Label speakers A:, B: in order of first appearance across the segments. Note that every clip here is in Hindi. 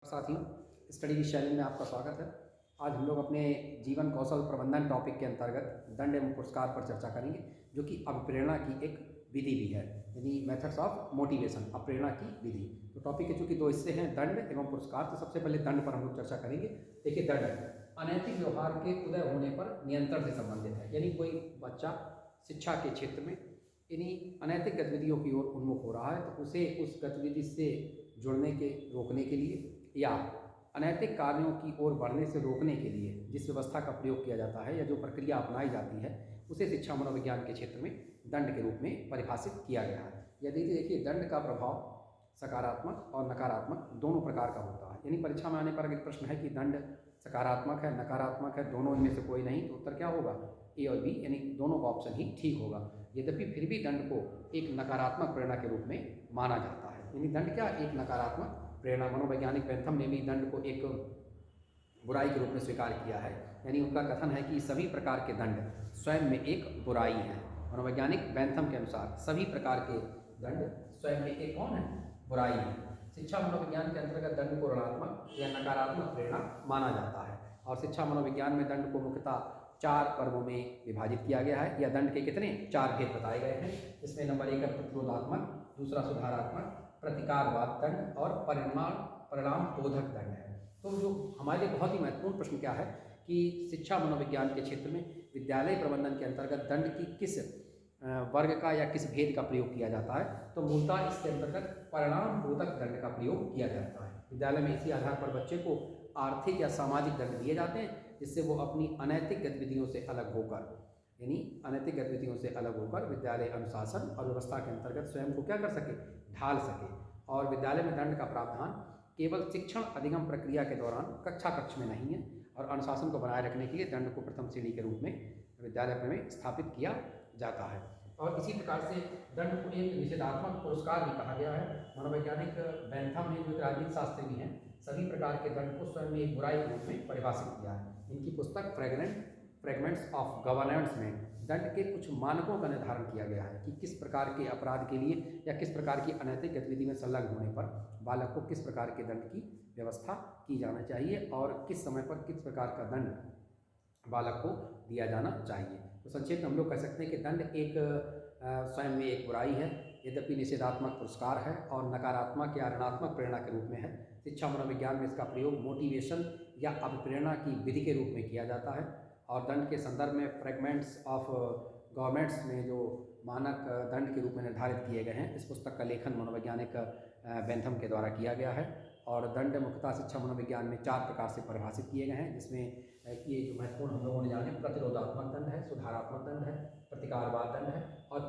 A: साथियों, स्टडी विद शैलेंद्र में आपका स्वागत है। आज हम लोग अपने जीवन कौशल प्रबंधन टॉपिक के अंतर्गत दंड एवं पुरस्कार पर चर्चा करेंगे, जो कि अभिप्रेरणा की एक विधि भी है, यानी मेथड्स ऑफ मोटिवेशन, अभिप्रेरणा की विधि। तो टॉपिक के चूँकि दो हिस्से हैं, दंड एवं पुरस्कार। तो सबसे पहले दंड पर हम लोग चर्चा करेंगे। देखिए, दंड अनैतिक व्यवहार के उदय होने पर नियंत्रण से संबंधित है, यानी कोई बच्चा शिक्षा के क्षेत्र में यानी अनैतिक गतिविधियों की ओर उन्मुख हो रहा है, तो उसे उस गतिविधि से जुड़ने के रोकने के लिए या अनैतिक कार्यों की ओर बढ़ने से रोकने के लिए जिस व्यवस्था का प्रयोग किया जाता है या जो प्रक्रिया अपनाई जाती है, उसे शिक्षा मनोविज्ञान के क्षेत्र में दंड के रूप में परिभाषित किया गया है। यदि देखिए, दंड का प्रभाव सकारात्मक और नकारात्मक दोनों प्रकार का होता है। यानी परीक्षा में आने पर अगर प्रश्न है कि दंड सकारात्मक है, नकारात्मक है, दोनों इनमें से कोई नहीं, तो उत्तर क्या होगा? ए और बी, यानी दोनों का ऑप्शन ही ठीक होगा। यद्यपि फिर भी दंड को एक नकारात्मक प्रेरणा के रूप में माना जाता है। यानी दंड क्या? एक नकारात्मक प्रेरणा। मनोवैज्ञानिक बेंथम ने भी दंड को एक बुराई के रूप में स्वीकार किया है। यानी उनका कथन है कि सभी प्रकार के दंड स्वयं में एक बुराई है। मनोवैज्ञानिक बेंथम के अनुसार सभी प्रकार के दंड स्वयं में एक कौन है? बुराई है। शिक्षा मनोविज्ञान के अंतर्गत दंड को ऋणात्मक या नकारात्मक प्रेरणा माना जाता है। और शिक्षा मनोविज्ञान में दंड को मुख्यतः 4 पर्वों में विभाजित किया गया है, या दंड के कितने 4 भेद बताए गए हैं। इसमें नंबर 1 है प्रतिरोधात्मक, दूसरा सुधारात्मक, प्रतिकारवाद दंड और परिणाम बोधक दंड है। तो जो हमारे लिए बहुत ही महत्वपूर्ण प्रश्न क्या है कि शिक्षा मनोविज्ञान के क्षेत्र में विद्यालय प्रबंधन के अंतर्गत दंड की किस वर्ग का या किस भेद का प्रयोग किया जाता है? तो मूलतः इसके अंतर्गत परिणाम बोधक दंड का प्रयोग किया जाता है। विद्यालय में इसी आधार पर बच्चे को आर्थिक या सामाजिक दंड दिए जाते हैं, जिससे वो अपनी अनैतिक गतिविधियों से अलग होकर, यानी अनैतिक गतिविधियों से अलग होकर विद्यालय अनुशासन और व्यवस्था के अंतर्गत स्वयं को क्या कर सके? ढाल सके। और विद्यालय में दंड का प्रावधान केवल शिक्षण अधिगम प्रक्रिया के दौरान कक्षा कक्ष में नहीं है, और अनुशासन को बनाए रखने के लिए दंड को प्रथम श्रेणी के रूप में विद्यालय में स्थापित किया जाता है। और इसी प्रकार से दंड को एक निषेधात्मक पुरस्कार भी कहा गया है। मनोवैज्ञानिक बेंथम ने, जो एक राजनीति शास्त्री भी हैं, सभी प्रकार के दंड को स्वयं में एक बुराई के रूप में परिभाषित किया है। इनकी पुस्तक फ्रेगमेंट्स ऑफ गवर्नेंस में दंड के कुछ मानकों का निर्धारण किया गया है कि किस प्रकार के अपराध के लिए या किस प्रकार की अनैतिक गतिविधि में संलग्न होने पर बालक को किस प्रकार के दंड की व्यवस्था की जाना चाहिए और किस समय पर किस प्रकार का दंड बालक को दिया जाना चाहिए। तो संक्षेप में हम लोग कह सकते हैं कि दंड एक स्वयं में एक बुराई है, यद्यपि निषेधात्मक पुरस्कार है और नकारात्मक या ऋणात्मक प्रेरणा के रूप में है। शिक्षा मनोविज्ञान में इसका प्रयोग मोटिवेशन या अभिप्रेरणा की विधि के रूप में किया जाता है। और दंड के संदर्भ में फ्रेगमेंट्स ऑफ गवर्नमेंट्स में जो मानक दंड के रूप में निर्धारित किए गए हैं, इस पुस्तक का लेखन मनोवैज्ञानिक बेंथम के द्वारा किया गया है। और दंड मुख्यतः शिक्षा मनोविज्ञान में 4 प्रकार से परिभाषित किए गए हैं, जिसमें ये जो महत्वपूर्ण हम लोगों ने जाने, प्रतिरोधात्मक दंड है, सुधारात्मक दंड है, प्रतिकारवाद दंड है और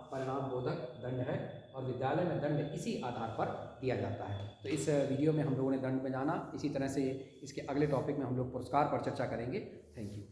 A: परिणाम बोधक दंड है। और विद्यालय में दंड इसी आधार पर दिया जाता है। तो इस वीडियो में हम लोगों ने दंड में जाना। इसी तरह से इसके अगले टॉपिक में हम लोग पुरस्कार पर चर्चा करेंगे। Thank you.